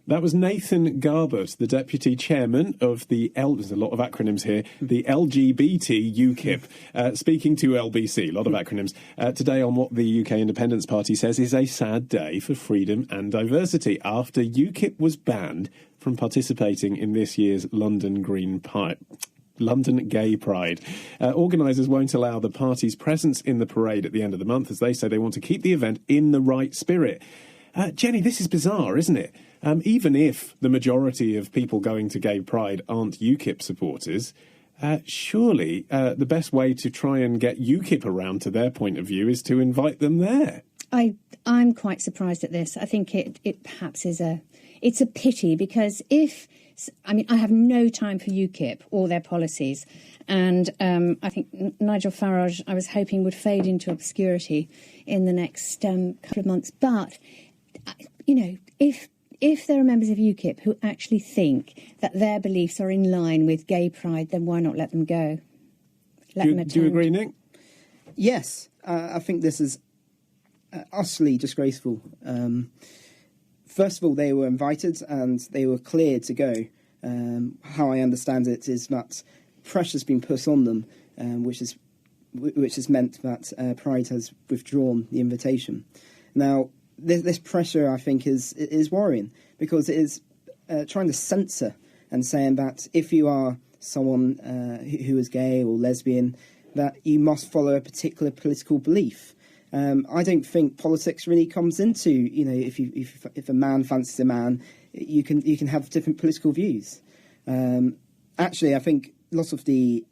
That was Nathan Garbett, the deputy chairman of there's a lot of acronyms here, the LGBT UKIP, speaking to LBC, a lot of acronyms, today on what the UK Independence Party says is a sad day for freedom and diversity after UKIP was banned from participating in this year's London Gay Pride. Organisers won't allow the party's presence in the parade at the end of the month, as they say they want to keep the event in the right spirit. Jenny, this is bizarre, isn't it? Even if the majority of people going to Gay Pride aren't UKIP supporters, surely the best way to try and get UKIP around to their point of view is to invite them there. I'm quite surprised at this. I think it perhaps is it's a pity, because I have no time for UKIP or their policies, and I think Nigel Farage, I was hoping, would fade into obscurity in the next couple of months. But, if there are members of UKIP who actually think that their beliefs are in line with Gay Pride, then why not let them go? Do you agree, Nick? Yes, I think this is utterly disgraceful. First of all, they were invited and they were cleared to go. How I understand it is that pressure's been put on them, which has meant that Pride has withdrawn the invitation. Now, this pressure, I think, is worrying, because it is trying to censor and saying that if you are someone who is gay or lesbian, that you must follow a particular political belief. I don't think politics really comes into, if a man fancies a man, you can have different political views. Actually, I think lots of the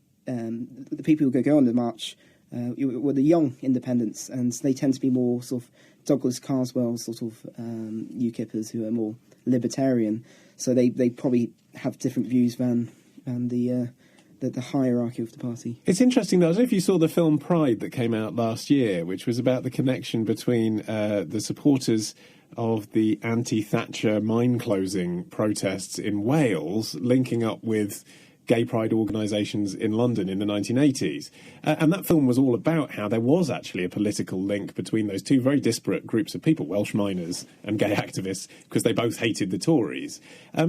people who go on the march were the young independents, and they tend to be more sort of Douglas Carswell sort of UKIPers who are more libertarian. So they probably have different views than the hierarchy of the party. It's interesting, though. I don't know if you saw the film Pride that came out last year, which was about the connection between the supporters of the anti-Thatcher mine-closing protests in Wales linking up with gay pride organisations in London in the 1980s. And that film was all about how there was actually a political link between those two very disparate groups of people, Welsh miners and gay activists, because they both hated the Tories.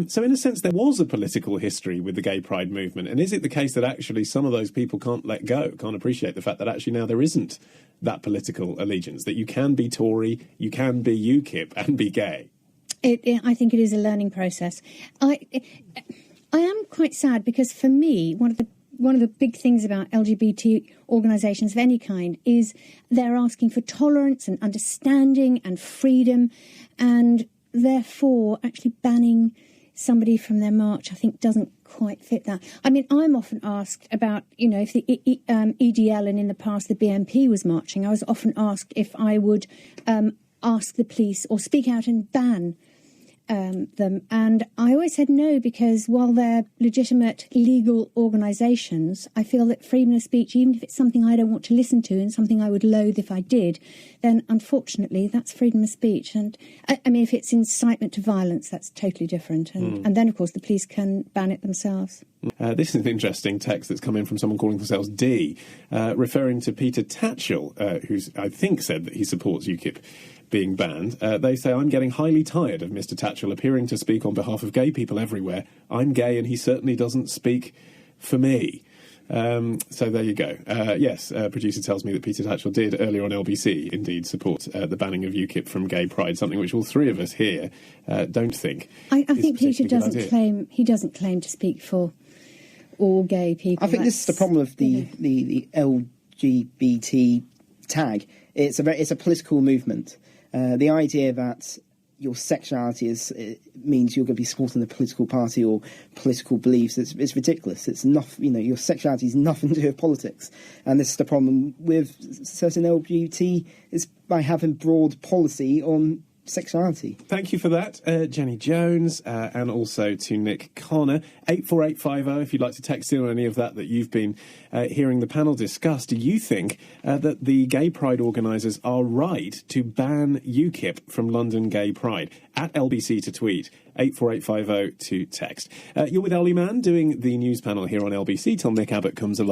So in a sense, there was a political history with the gay pride movement. And is it the case that actually some of those people can't let go, can't appreciate the fact that actually now there isn't that political allegiance, that you can be Tory, you can be UKIP and be gay? I think it is a learning process. I am quite sad, because for me, one of the big things about LGBT organisations of any kind is they're asking for tolerance and understanding and freedom, and therefore actually banning somebody from their march, I think, doesn't quite fit that. I mean, I'm often asked about, if the EDL and in the past the BNP was marching, I was often asked if I would ask the police or speak out and ban them, and I always said no, because while they're legitimate legal organisations, I feel that freedom of speech, even if it's something I don't want to listen to and something I would loathe if I did, then unfortunately that's freedom of speech. And I mean, if it's incitement to violence, that's totally different, and then of course the police can ban it themselves. This is an interesting text that's come in from someone calling themselves D, referring to Peter Tatchell, who's, I think, said that he supports UKIP being banned. They say, I'm getting highly tired of Mr. Tatchell appearing to speak on behalf of gay people everywhere. I'm gay and he certainly doesn't speak for me. So there you go. Yes, producer tells me that Peter Tatchell did earlier on LBC indeed support the banning of UKIP from Gay Pride, something which all three of us here don't think. I think Peter doesn't claim to speak for all gay people. I think this is the problem with the LGBT tag. It's a political movement. The idea that your sexuality means you're going to be supporting a political party or political beliefs, it's ridiculous. It's not, your sexuality is nothing to do with politics. And this is the problem with certain LGBT, is by having broad policy on sexuality. Thank you for that, Jenny Jones, and also to Nic Conner. 84850 if you'd like to text in on any of that you've been hearing the panel discuss. Do you think that the gay pride organisers are right to ban UKIP from London Gay Pride? At LBC to tweet, 84850 to text. You're with Ellie Mann doing the news panel here on LBC till Nick Abbott comes along.